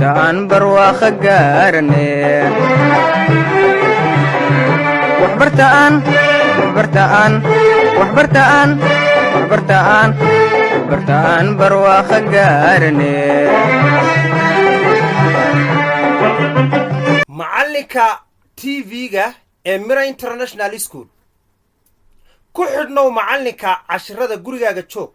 waxbartaan barwaaqo gaarane waxbartaan barwaaqo gaarane macalinka TV-ga ee Mira International School ku xidhnow macalinka casharada gurigaaga joog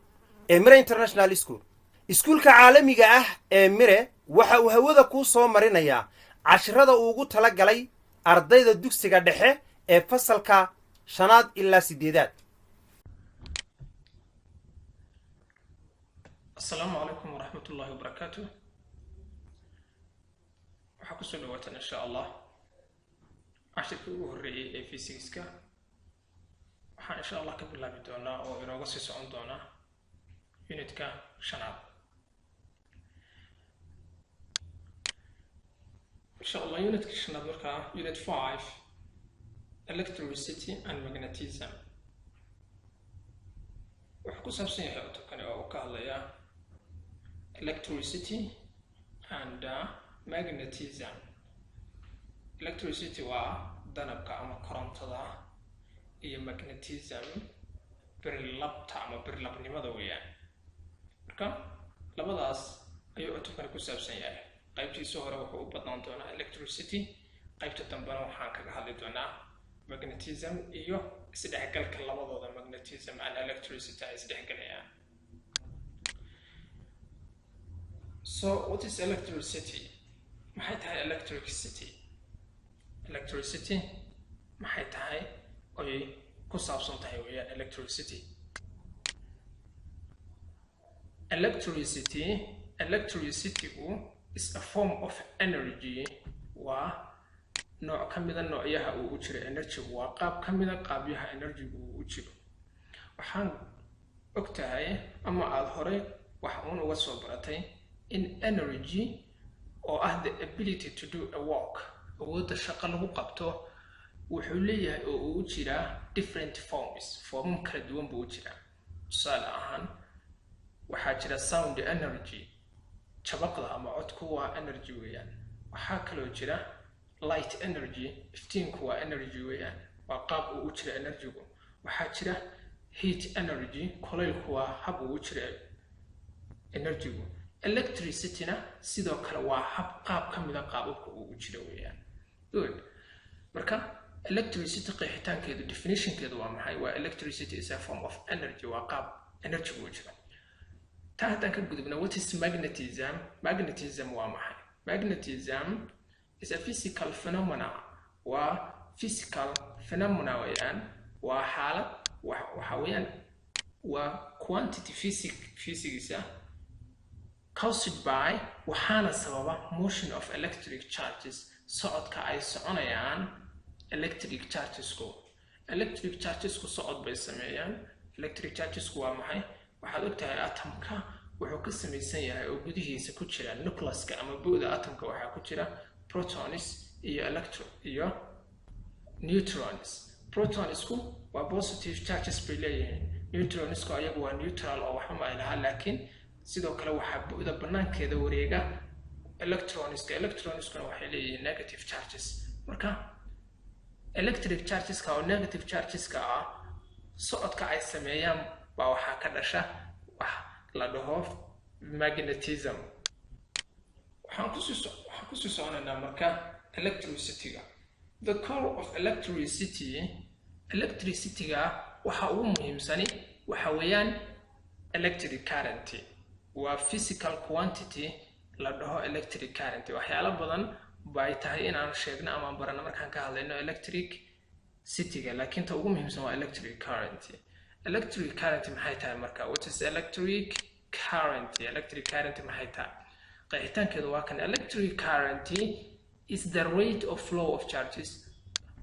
ee Mira International School iskuulka caalamiga ah ee Mira waxa uu hawada ku soo marinayaa casharada uu ugu tala galay ardayda dugsiga dhexe ee fasalka 5 ilaa 8. السلام عليكم ورحمة الله وبركاته. وحكو سنوات إن شاء الله عشرك وهرئي في سيسكا وحا إن شاء الله كبلا بدونا وإنو غسي سعون دونا يونتكا شناب إن شاء الله يونتكا شناب مركا يونت 5 Electricity and Magnetism وحكو سامسين يحيوتو كان وكاليا electricity and magnetism. Electricity waa danabka ama korontada iyo magnetism birlabta ama birlabnimada weeyaan. Marka labadaas ayuu cutubkan ku saabsan yahay. Qaybtiisa hore wuxuu u badnaan doonaa electricity, qaybta dambena waxaan kaga hadli doonaa magnetism iyo isdhexgalka labadooda magnetism and electricity ay isdhexgalayaan. So what is electricity? maxay tahay electricity? Electricity maxay tahay oy ku saabsan tahay weeyaan electricity. Electricity is a form of energy. waa nooc ka mid ah noocyaha uu u jiro energy. waa qaab ka mid ah qaabyaha energy uu u jiro. waxaan ogtahay ama aad hore wax uun uga soo baratay in energy or the ability to do a work awoodda shaqo lagu qabto wuxuu leeyahay oo uu jira different forms kala duwan buu jira. tusaale ahaan waxaa jira sound energy, jabaqda ama codku waa energy weeyaan. waxaa kaloo jira light energy, iftiinku waa energy weeyaan, waa qaab uu u jira energy-gu. waxaa jira heat energy, kulaylku waa hab uu u jira energy-gu. Electricity-na sidoo kale waa hab qaab ka mid ah qaababka uu u jiro weeyaan. Good. marka electricity qeexitaankeedu definition-keedu waa maxay? waa electricity is a form of energy, waa qaab energy uu jiro. taa haddaan ka gudubna, what is magnetism? Magnetism waa maxay? Magnetism is a physical phenomena. waa physical phenomena weeyaan, waa xaalad waxa weeyaan waa quantity physics caused by waxaana sababa motion of electric charges, socodka ay soconayaan electric chargesku. electric chargesku socod bay sameeyaan. electric chargesku waa maxay? waxaad ogtahay atomka wuxuu ka samaysan yahay oo gudihiisa ku jira nucleuska ama bu'da atomka waxaa ku jira protons iyo neutrons. protonisku waa positive charges bay leeyihiin, neutronisku ayagu waa neutral oo waxba ma ay lahaa, laakiin sidoo kale waxaa bu'da banaankeeda wareega electroniskuna waxay leeyihiin negative charges. marka electric chargeska oo negative chargeska ah socodka ay sameeyaan baa waxaa ka dhasha wax la dhaho magnetism. waxaan ku sii soconaynaa marka electricity-ga. The core of electricity-ga waxa ugu muhiimsani waxa weeyaan electric current. waa physical quantity la dhaho electric current. waxyaalo badan bay tahay inaan sheegno ama barano markaan ka hadlayno electricity-ga, laakiin ta ugu muhiimsan waa electric current. electric current maxay tahay marka? what is electric current? electric current maxay tahay? qeexitaankeedu waa kan. electric current is the rate of flow of charges.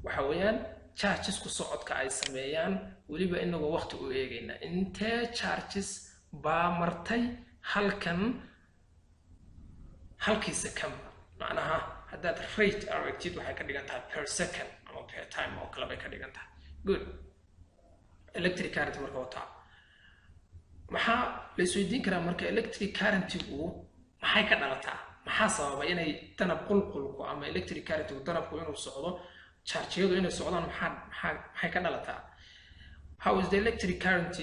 waxa weeyaan chargesku socodka ay sameeyaan, weliba inagoo waqti u eegayna intee charges baa martay halkii second. macnaha haddaad rate aragtid waxay ka dhigan tahay per second ama per time oo kale bay ka dhigan tahay. good. electric current marka wataa maxaa la isweydiin karaa marka electric current-gu maxay ka dhalataa? maxaa sababa inay danab qulqulku ama electric current danabku inuu socdo charge-yadu inay socdaan maxay ka dhalataa? How is the electric current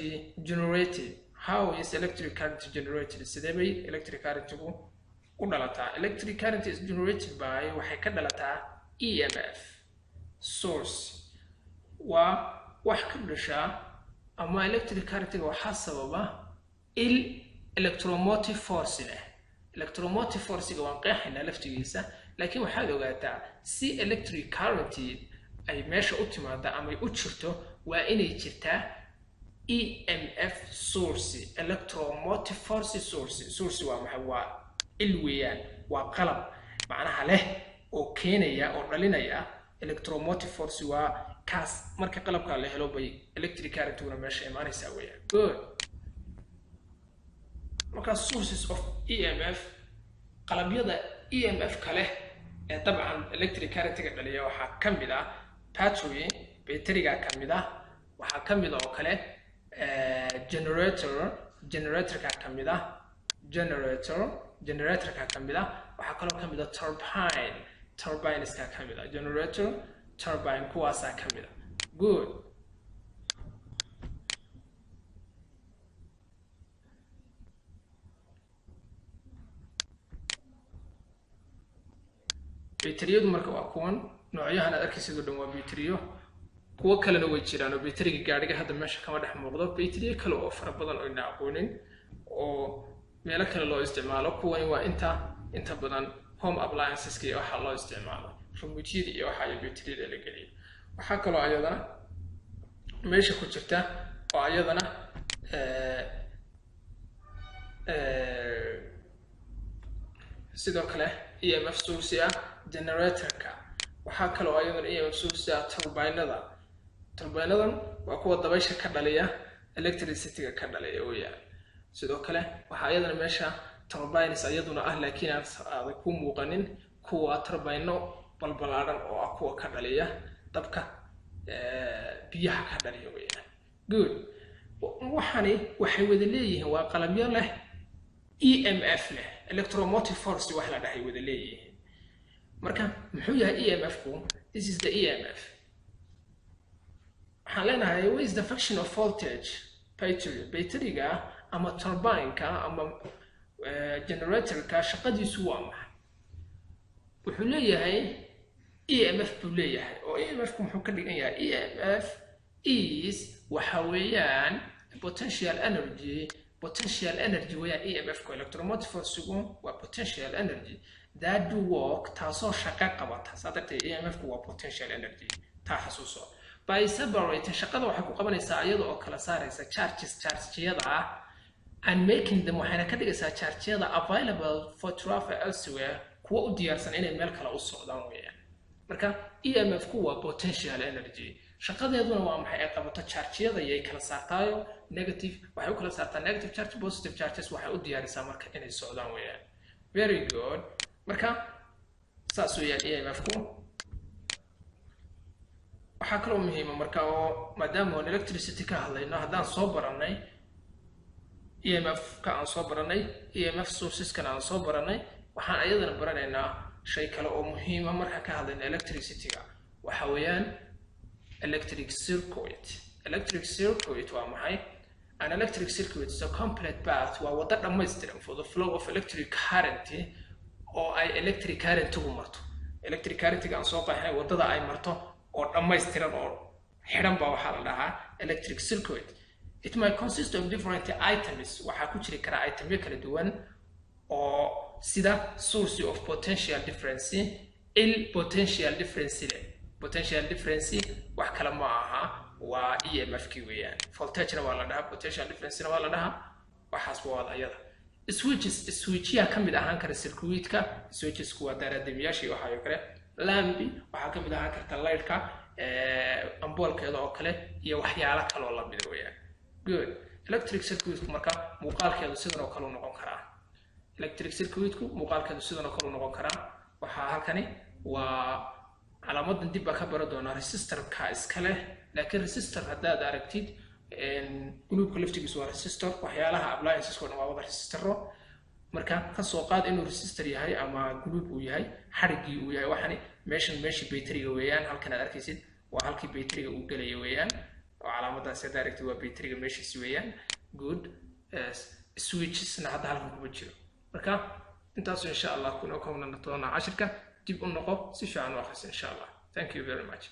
generated? How is electric current generated? Sidee bay electric current u dhalataa? Electric current is generated by waxay ka dhalataa EMF source. waa wax ka dhasha ama electric current waxaa sababa electromotive force leh. Electromotive force waan qeexaynaa laftigiisa, laakiin waxaad ogaataa si electric current ay meesha u timaado ama ay u jirto waa inay jirtaa EMF source, electromotive force source waa maxay? waa weeyaan, waa qalab macnaha leh oo keenaya oo dhalinaya electromotive force. waa kaas marka qalabka la helo bay electric current una meesha imaanaysaa weeyaan. Good. marka sources of EMF qalabyada EMF kale ee dabcan electric current ga dhaliya waxaa ka mid ah battery, batteriga ka mid ah, waxaa ka mid oo kale generator ka mid ah, generator ka mid ah, waxaa kaloo ka mid ah turbines ka mid ah, generator, turbine kuwaasa ka mid ah. Good. batteriyadu marka waa kuwan noocyahan aad arkaysid oo dhan waa batteriyo. kuwa kalena way jiraan oo batteriga gaariga hadda meesha kama dhex muuqdo. batteriyo kale oo fara badan oo ina aqoonin oo meelo kale loo isticmaalo. kuwani waa inta badan home appliances iyo waxa loo isticmaalo, remote-yada iyo waxa ay batteriyada la geliyo. waxaa kaloo ayadana meesha ku jirta oo ayadana sidoo kale EMF source ah generator-ka. waxaa kaloo ayadana EMF source ah turbinadan waa kuwa dabaysha ka dhaliya electricity-ga ka dhaliya weeyaan. sidoo kale waxaa ayadana meesha turbines ayaduna ah laakiin aan ku muuqanin kuwa turbino balbalaaran oo ah kuwa ka dhaliya dabka biyaha ka dhaliya weeyaan. Good. waxani waxay wada leeyihiin waa qalabyo leh EMF leh, electromotive force wax la dhahay wada leeyihiin. marka muxuu yahay EMF-ku? This is the EMF. waxaan leenahay what is the function of voltage? batteriga ama turbine-ka ama generator-ka shaqadiisu waa maxay? wuxuu leeyahay EMF buu leeyahay. oo EMF-ku muxuu ka dhigan yahay? EMF is waxa weeyaan potential energy weeyaan. EMF-ku electromotive force-gu waa potential energy that do work, taasoo shaqo qabata. sadarteed EMF-ku waa potential energy. taa xasuuso. by separating shaqada waxay ku qabanaysaa iyada oo kala saaraysa charge-yada and making them waxayna ka dhigaysaa charge-yada available for travel elsewhere, kuwa u diyaarsan inay meel kale u socdaan weeyaan. marka EMF-ku waa potential energy. shaqadeeduna waa maxay? ay qabato charge-yada iyo ay kala saartaayo negative, waxay u kala saartaa negative charge, positive charges waxay u diyaarisaa marka inay socdaan weeyaan. Very good. marka saas weeyaan EMF-ku. waxaa kaloo muhiima marka oo maadaama aan electricity ka hadlayno, haddaan soo baranay EMF-ka aan soo baranay, EMF sources-kana aan soo baranay, waxaan ayadana baranaynaa shay kale oo muhiima marka ka hadlayno electricity-ga. waxa weeyaan electric circuit. electric circuit waa maxay? an electric circuit is a complete path, waa wada dhammaystiran for the flow of electric current oo ay electric current ugu marto. electric current-ga aan soo qeexnay wadada ay marto oo dhammaystiran oo xidhan baa waxaa la dhahaa electric circuit. it might consist of different items. waxaa ku jiri kara itemyo kala duwan oo sida source of potential difference, potential difference wax kale ma aha, waa EMF-ki weeyaan. voltage-na waa la dhahaa, potential difference-na waa la dhahaa. waxaas waa ayada. switch-ya ka mid ahaan kara circuit-ka. switches-ku waa daaraadamiyaasha iyo waxa kale. lambi waxaa ka mid ahaan karta light-ka amboolkeeda oo kale iyo waxyaalo kale oo la mid weeyaan. Good. electric circuit-ku marka muuqaalkeedu sidan oo kale u noqon karaa. electric circuit-ku muuqaalkeedu sidan oo kale u noqon karaa. waxaa halkani waa calaamadan dib baa ka baran doonaa resistor-ka iskale, laakiin resistor haddaad aragtid guluubka laftigiisu waa resistor. waxyaalaha appliances-ku dhan waa wada resistoro. marka ka soo qaad inuu resistor yahay ama group uu yahay xarigii uu yahay waxani meeshii battery-ga weeyaan halkan aad arkaysid waa halkii battery-ga uu galay weeyaan oo calaamadaas aad aragtid waa battery-ga meeshiisi weeyaan good switches-na hadda halkan kuma jiro marka intaas insha Allah kuna koobnaan doona cashirka dib u noqo si fiican u akhriso insha Allah thank you very much